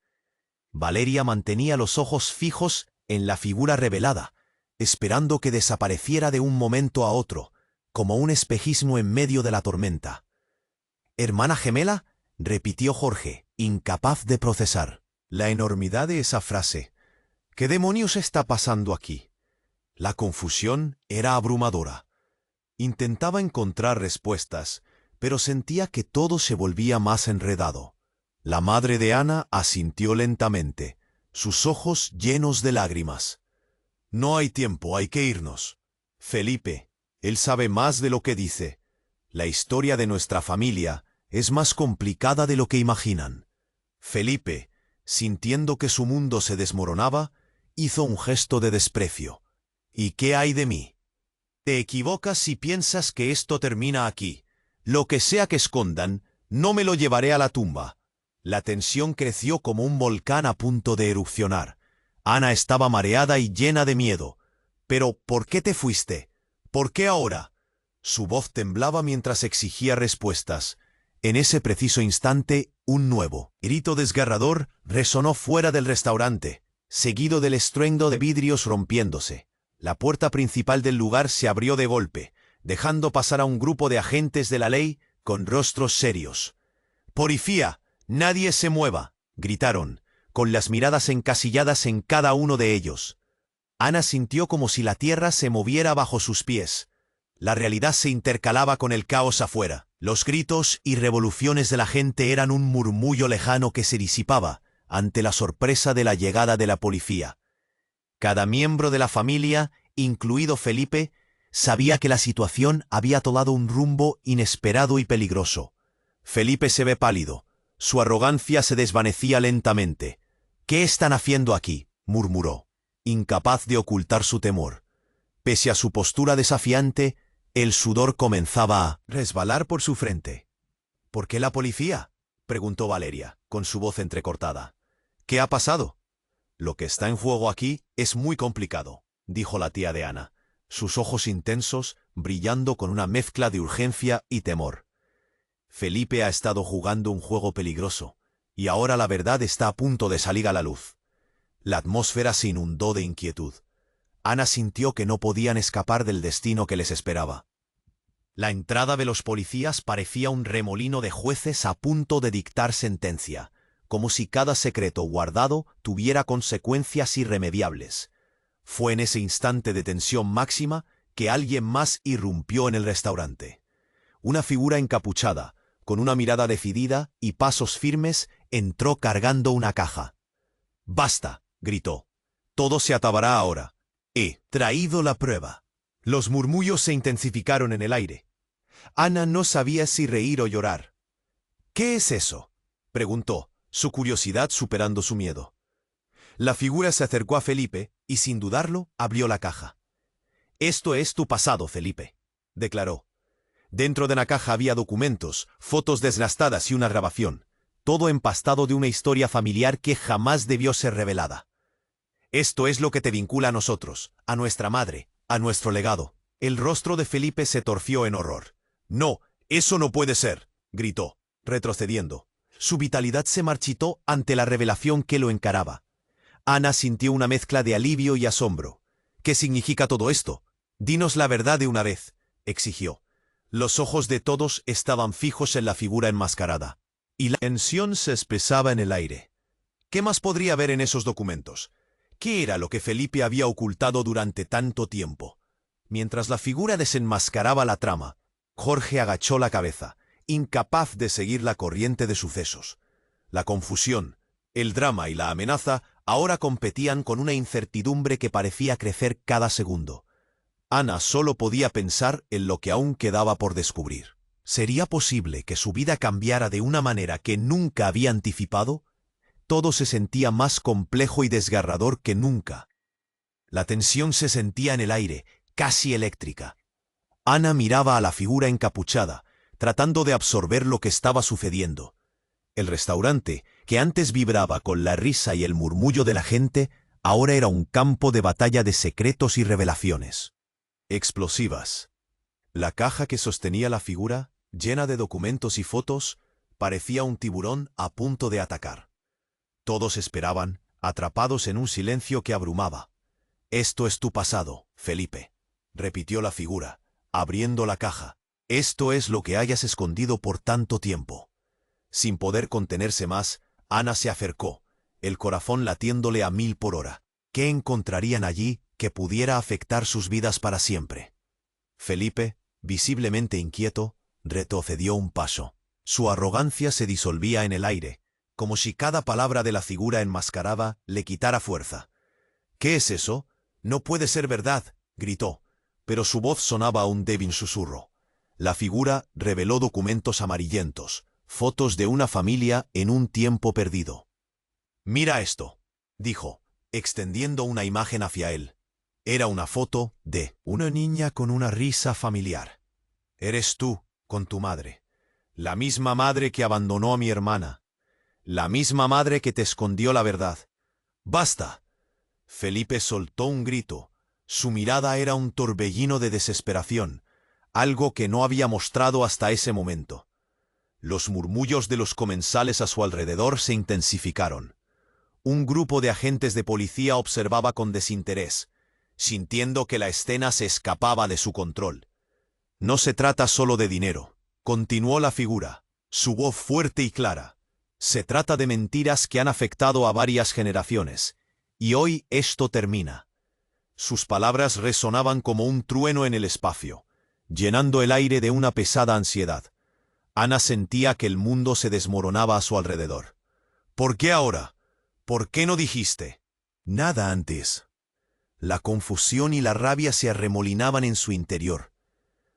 Valeria mantenía los ojos fijos en la figura revelada, esperando que desapareciera de un momento a otro, como un espejismo en medio de la tormenta. «¿Hermana gemela?», repitió Jorge, incapaz de procesar la enormidad de esa frase. ¿Qué demonios está pasando aquí? La confusión era abrumadora. Intentaba encontrar respuestas, pero sentía que todo se volvía más enredado. La madre de Ana asintió lentamente, sus ojos llenos de lágrimas. «No hay tiempo, hay que irnos. Felipe, él sabe más de lo que dice. La historia de nuestra familia es más complicada de lo que imaginan». Felipe, sintiendo que su mundo se desmoronaba, hizo un gesto de desprecio. «¿Y qué hay de mí? Te equivocas si piensas que esto termina aquí. Lo que sea que escondan, no me lo llevaré a la tumba». La tensión creció como un volcán a punto de erupcionar. Ana estaba mareada y llena de miedo. «¿Pero por qué te fuiste? ¿Por qué ahora?». Su voz temblaba mientras exigía respuestas. En ese preciso instante, un nuevo grito desgarrador resonó fuera del restaurante, seguido del estruendo de vidrios rompiéndose. La puerta principal del lugar se abrió de golpe, dejando pasar a un grupo de agentes de la ley con rostros serios. «¡Policía! ¡Nadie se mueva!», gritaron, con las miradas encasilladas en cada uno de ellos. Ana sintió como si la tierra se moviera bajo sus pies. La realidad se intercalaba con el caos afuera. Los gritos y revoluciones de la gente eran un murmullo lejano que se disipaba ante la sorpresa de la llegada de la policía. Cada miembro de la familia, incluido Felipe, sabía que la situación había tomado un rumbo inesperado y peligroso. Felipe se ve pálido. Su arrogancia se desvanecía lentamente. «¿Qué están haciendo aquí?», murmuró, incapaz de ocultar su temor. Pese a su postura desafiante, el sudor comenzaba a resbalar por su frente. «¿Por qué la policía?», preguntó Valeria, con su voz entrecortada. «¿Qué ha pasado?». «Lo que está en juego aquí es muy complicado», dijo la tía de Ana, sus ojos intensos brillando con una mezcla de urgencia y temor. «Felipe ha estado jugando un juego peligroso, y ahora la verdad está a punto de salir a la luz». La atmósfera se inundó de inquietud. Ana sintió que no podían escapar del destino que les esperaba. La entrada de los policías parecía un remolino de jueces a punto de dictar sentencia, como si cada secreto guardado tuviera consecuencias irremediables. Fue en ese instante de tensión máxima que alguien más irrumpió en el restaurante. Una figura encapuchada, con una mirada decidida y pasos firmes, entró cargando una caja. «¡Basta!», gritó. «Todo se acabará ahora. He traído la prueba». Los murmullos se intensificaron en el aire. Ana no sabía si reír o llorar. «¿Qué es eso?», preguntó, su curiosidad superando su miedo. La figura se acercó a Felipe y, sin dudarlo, abrió la caja. «Esto es tu pasado, Felipe», declaró. Dentro de la caja había documentos, fotos desgastadas y una grabación, todo empastado de una historia familiar que jamás debió ser revelada. «Esto es lo que te vincula a nosotros, a nuestra madre, a nuestro legado». El rostro de Felipe se torció en horror. «No, eso no puede ser», gritó, retrocediendo. Su vitalidad se marchitó ante la revelación que lo encaraba. Ana sintió una mezcla de alivio y asombro. «¿Qué significa todo esto? Dinos la verdad de una vez», exigió. Los ojos de todos estaban fijos en la figura enmascarada, y la tensión se espesaba en el aire. ¿Qué más podría haber en esos documentos? ¿Qué era lo que Felipe había ocultado durante tanto tiempo? Mientras la figura desenmascaraba la trama, Jorge agachó la cabeza, incapaz de seguir la corriente de sucesos. La confusión, el drama y la amenaza ahora competían con una incertidumbre que parecía crecer cada segundo. Ana solo podía pensar en lo que aún quedaba por descubrir. ¿Sería posible que su vida cambiara de una manera que nunca había anticipado? Todo se sentía más complejo y desgarrador que nunca. La tensión se sentía en el aire, casi eléctrica. Ana miraba a la figura encapuchada, tratando de absorber lo que estaba sucediendo. El restaurante, que antes vibraba con la risa y el murmullo de la gente, ahora era un campo de batalla de secretos y revelaciones explosivas. La caja que sostenía la figura llena de documentos y fotos, parecía un tiburón a punto de atacar. Todos esperaban, atrapados en un silencio que abrumaba. «Esto es tu pasado, Felipe», repitió la figura, abriendo la caja. «Esto es lo que hayas escondido por tanto tiempo». Sin poder contenerse más, Ana se acercó, el corazón latiéndole a 1000 por hora. ¿Qué encontrarían allí que pudiera afectar sus vidas para siempre? Felipe, visiblemente inquieto, retrocedió un paso. Su arrogancia se disolvía en el aire, como si cada palabra de la figura enmascarada le quitara fuerza. «¿Qué es eso? No puede ser verdad», gritó, pero su voz sonaba a un débil susurro. La figura reveló documentos amarillentos, fotos de una familia en un tiempo perdido. «Mira esto», dijo, extendiendo una imagen hacia él. Era una foto de una niña con una risa familiar. «Eres tú, con tu madre. La misma madre que abandonó a mi hermana. La misma madre que te escondió la verdad. ¡Basta!». Felipe soltó un grito. Su mirada era un torbellino de desesperación, algo que no había mostrado hasta ese momento. Los murmullos de los comensales a su alrededor se intensificaron. Un grupo de agentes de policía observaba con desinterés, sintiendo que la escena se escapaba de su control. «No se trata solo de dinero», continuó la figura, su voz fuerte y clara. «Se trata de mentiras que han afectado a varias generaciones, y hoy esto termina». Sus palabras resonaban como un trueno en el espacio, llenando el aire de una pesada ansiedad. Ana sentía que el mundo se desmoronaba a su alrededor. «¿Por qué ahora? ¿Por qué no dijiste nada antes?». La confusión y la rabia se arremolinaban en su interior.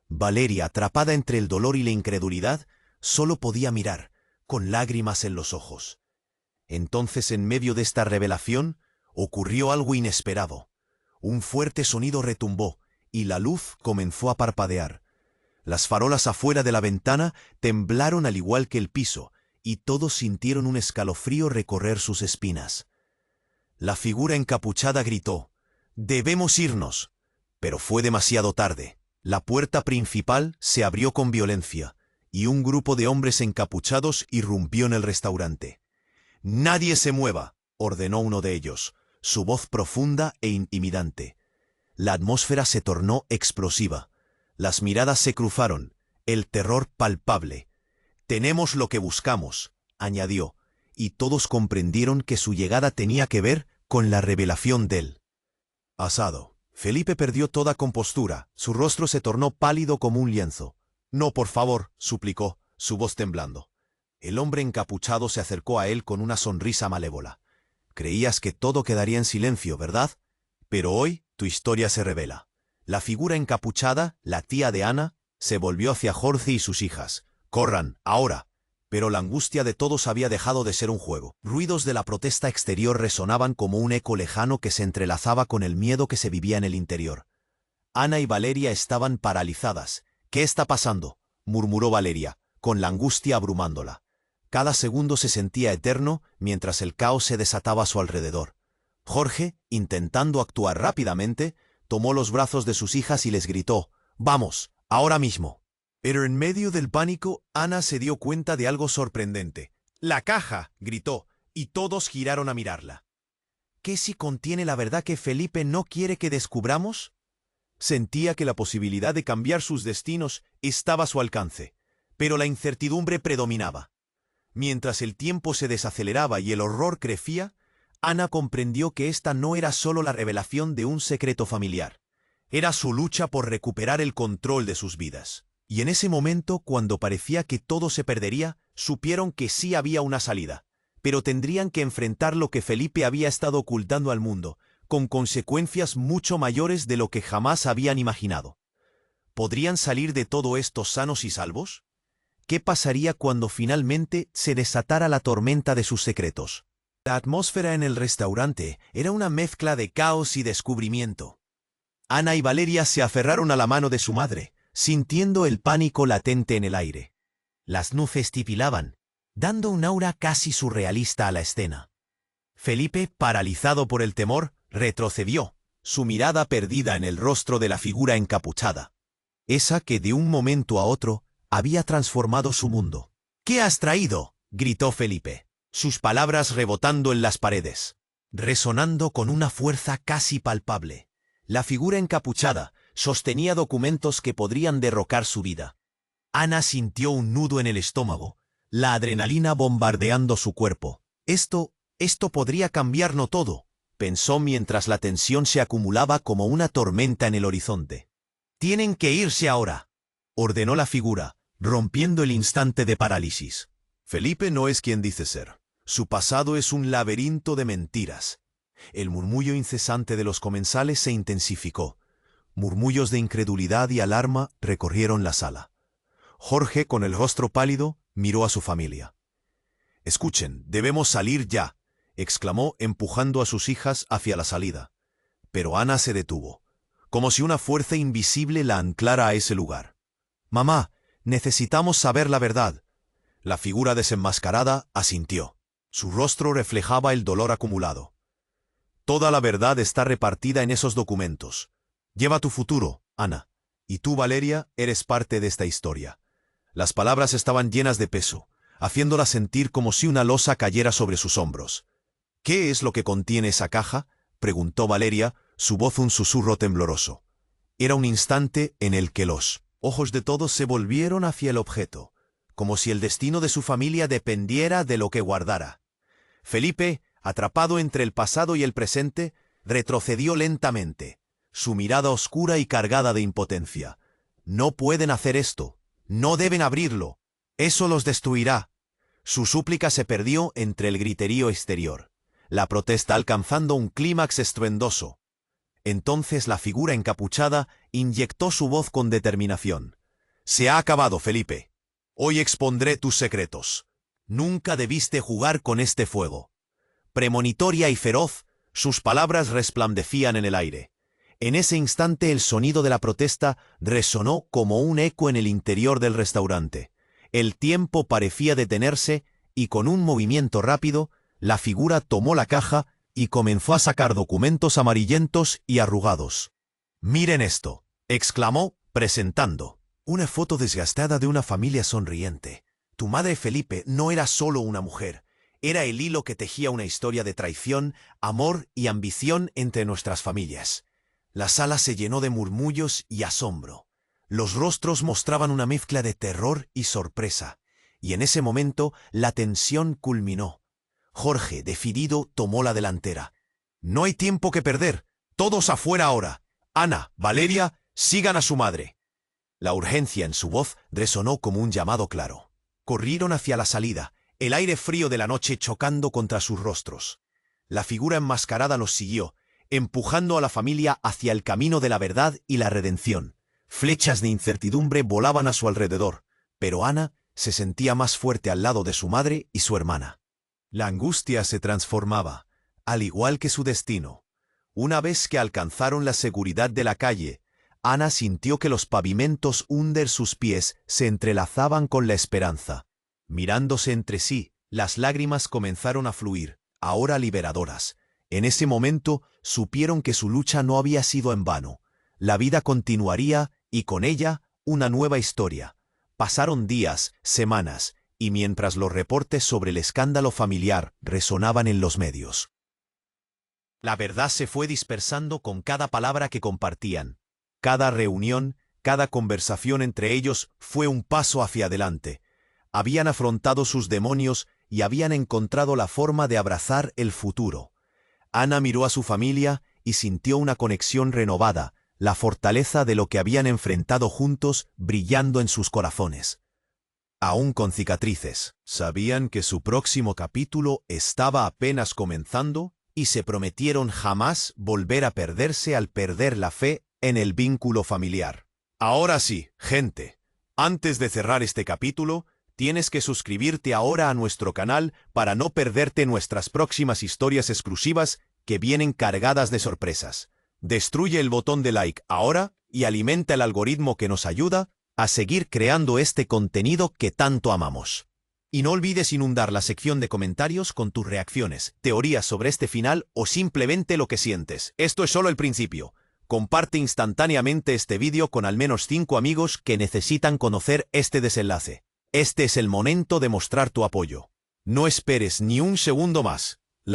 Valeria, atrapada entre el dolor y la incredulidad, solo podía mirar, con lágrimas en los ojos. Entonces, en medio de esta revelación, ocurrió algo inesperado. Un fuerte sonido retumbó, y la luz comenzó a parpadear. Las farolas afuera de la ventana temblaron al igual que el piso, y todos sintieron un escalofrío recorrer sus espinas. La figura encapuchada gritó: «¡Debemos irnos!». Pero fue demasiado tarde. La puerta principal se abrió con violencia, y un grupo de hombres encapuchados irrumpió en el restaurante. «¡Nadie se mueva!», ordenó uno de ellos, su voz profunda e intimidante. La atmósfera se tornó explosiva. Las miradas se cruzaron, el terror palpable. «Tenemos lo que buscamos», añadió, y todos comprendieron que su llegada tenía que ver con la revelación del asado. Felipe perdió toda compostura, su rostro se tornó pálido como un lienzo. «No, por favor», suplicó, su voz temblando. El hombre encapuchado se acercó a él con una sonrisa malévola. «Creías que todo quedaría en silencio, ¿verdad? Pero hoy tu historia se revela». La figura encapuchada, la tía de Ana, se volvió hacia Jorge y sus hijas. «Corran, ahora». Pero la angustia de todos había dejado de ser un juego. Ruidos de la protesta exterior resonaban como un eco lejano que se entrelazaba con el miedo que se vivía en el interior. Ana y Valeria estaban paralizadas. «¿Qué está pasando?», murmuró Valeria, con la angustia abrumándola. Cada segundo se sentía eterno mientras el caos se desataba a su alrededor. Jorge, intentando actuar rápidamente, tomó los brazos de sus hijas y les gritó: «¡Vamos, ahora mismo!». Pero en medio del pánico, Ana se dio cuenta de algo sorprendente. «¡La caja!», gritó, y todos giraron a mirarla. «¿Qué si contiene la verdad que Felipe no quiere que descubramos?». Sentía que la posibilidad de cambiar sus destinos estaba a su alcance, pero la incertidumbre predominaba. Mientras el tiempo se desaceleraba y el horror crecía, Ana comprendió que esta no era solo la revelación de un secreto familiar. Era su lucha por recuperar el control de sus vidas. Y en ese momento, cuando parecía que todo se perdería, supieron que sí había una salida. Pero tendrían que enfrentar lo que Felipe había estado ocultando al mundo, con consecuencias mucho mayores de lo que jamás habían imaginado. ¿Podrían salir de todo esto sanos y salvos? ¿Qué pasaría cuando finalmente se desatara la tormenta de sus secretos? La atmósfera en el restaurante era una mezcla de caos y descubrimiento. Ana y Valeria se aferraron a la mano de su madre, sintiendo el pánico latente en el aire. Las nubes titilaban, dando un aura casi surrealista a la escena. Felipe, paralizado por el temor, retrocedió, su mirada perdida en el rostro de la figura encapuchada. Esa que de un momento a otro había transformado su mundo. «¿Qué has traído?», gritó Felipe, sus palabras rebotando en las paredes, resonando con una fuerza casi palpable. La figura encapuchada sostenía documentos que podrían derrocar su vida. Ana sintió un nudo en el estómago, la adrenalina bombardeando su cuerpo. Esto podría cambiarlo todo, pensó mientras la tensión se acumulaba como una tormenta en el horizonte. «Tienen que irse ahora», ordenó la figura, rompiendo el instante de parálisis. Felipe no es quien dice ser. Su pasado es un laberinto de mentiras. El murmullo incesante de los comensales se intensificó. Murmullos de incredulidad y alarma recorrieron la sala. Jorge, con el rostro pálido, miró a su familia. «Escuchen, debemos salir ya», exclamó empujando a sus hijas hacia la salida. Pero Ana se detuvo, como si una fuerza invisible la anclara a ese lugar. «Mamá, necesitamos saber la verdad». La figura desenmascarada asintió. Su rostro reflejaba el dolor acumulado. «Toda la verdad está repartida en esos documentos. Lleva tu futuro, Ana. Y tú, Valeria, eres parte de esta historia». Las palabras estaban llenas de peso, haciéndola sentir como si una losa cayera sobre sus hombros. «¿Qué es lo que contiene esa caja?», preguntó Valeria, su voz un susurro tembloroso. Era un instante en el que los ojos de todos se volvieron hacia el objeto, como si el destino de su familia dependiera de lo que guardara. Felipe, atrapado entre el pasado y el presente, retrocedió lentamente, su mirada oscura y cargada de impotencia. «No pueden hacer esto. No deben abrirlo. Eso los destruirá». Su súplica se perdió entre el griterío exterior, la protesta alcanzando un clímax estruendoso. Entonces la figura encapuchada inyectó su voz con determinación. «Se ha acabado, Felipe. Hoy expondré tus secretos. Nunca debiste jugar con este fuego». Premonitoria y feroz, sus palabras resplandecían en el aire. En ese instante el sonido de la protesta resonó como un eco en el interior del restaurante. El tiempo parecía detenerse y con un movimiento rápido, la figura tomó la caja y comenzó a sacar documentos amarillentos y arrugados. «Miren esto», exclamó, presentando una foto desgastada de una familia sonriente. «Tu madre, Felipe, no era solo una mujer. Era el hilo que tejía una historia de traición, amor y ambición entre nuestras familias». La sala se llenó de murmullos y asombro. Los rostros mostraban una mezcla de terror y sorpresa, y en ese momento la tensión culminó. Jorge, decidido, tomó la delantera. «No hay tiempo que perder. Todos afuera ahora. Ana, Valeria, sigan a su madre». La urgencia en su voz resonó como un llamado claro. Corrieron hacia la salida, el aire frío de la noche chocando contra sus rostros. La figura enmascarada los siguió, empujando a la familia hacia el camino de la verdad y la redención. Flechas de incertidumbre volaban a su alrededor, pero Ana se sentía más fuerte al lado de su madre y su hermana. La angustia se transformaba, al igual que su destino. Una vez que alcanzaron la seguridad de la calle, Ana sintió que los pavimentos under sus pies se entrelazaban con la esperanza. Mirándose entre sí, las lágrimas comenzaron a fluir, ahora liberadoras. En ese momento supieron que su lucha no había sido en vano. La vida continuaría y con ella una nueva historia. Pasaron días, semanas, y mientras los reportes sobre el escándalo familiar resonaban en los medios, la verdad se fue dispersando con cada palabra que compartían. Cada reunión, cada conversación entre ellos fue un paso hacia adelante. Habían afrontado sus demonios y habían encontrado la forma de abrazar el futuro. Ana miró a su familia y sintió una conexión renovada, la fortaleza de lo que habían enfrentado juntos brillando en sus corazones. Aún con cicatrices, sabían que su próximo capítulo estaba apenas comenzando y se prometieron jamás volver a perderse al perder la fe en el vínculo familiar. Ahora sí, gente, antes de cerrar este capítulo, tienes que suscribirte ahora a nuestro canal para no perderte nuestras próximas historias exclusivas que vienen cargadas de sorpresas. Destruye el botón de like ahora y alimenta el algoritmo que nos ayuda a seguir creando este contenido que tanto amamos. Y no olvides inundar la sección de comentarios con tus reacciones, teorías sobre este final o simplemente lo que sientes. Esto es solo el principio. Comparte instantáneamente este vídeo con al menos 5 amigos que necesitan conocer este desenlace. Este es el momento de mostrar tu apoyo. No esperes ni un segundo más.